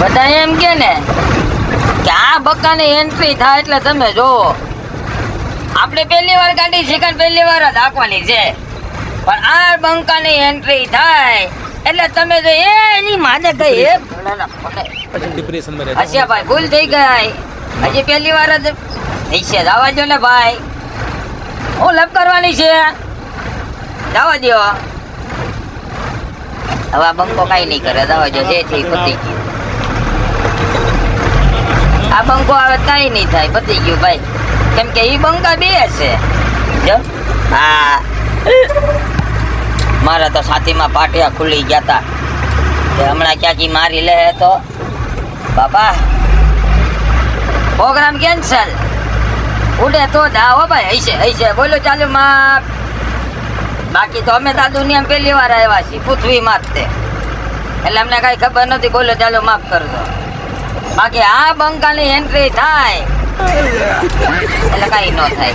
બધા એમ કે ને કે આ બક્કાની એન્ટ્રી થાય એટલે તમે જોવો. આપણે પહેલી વાર ગાડી શીખણ પહેલી વાર જ હાંકવાની છે, પણ આ બંકાની એન્ટ્રી થાય એટલે તમે જો એની માને કઈ હશે ભાઈ, ભૂલ થઈ ગઈ. હજી પહેલી વાર જ હશે, જવા દો ને ભાઈ. હું લપ કરવાની છે, જવા દો. હવે આ બંકો કઈ નહીં કરે, જવા દો. જે થી પતી ગયું આ બંકો, હવે કઈ નહીં થાય, પતી ગયું ભાઈ. કેમ કે ઈ બંકા બે છે જો. હા, મારા તો છાતીમાં પાટિયા ખુલી ગયા તા કે હમણાં ક્યાંક મારી લે તો બાપા પ્રોગ્રામ કેન્સલ. ઉડે તો જાઓ ભાઈ. હશે હશે, બોલો ચાલુ માં. બાકી તો અમે તો આ દુનિયામાં પહેલી વાર આવ્યા છીએ પૃથ્વી મારતે, એટલે અમને કઈ ખબર નથી. બોલો ચાલો માફ કરજો. બાકી આ બંકાની એન્ટ્રી થાય એટલે કઈ ન થાય.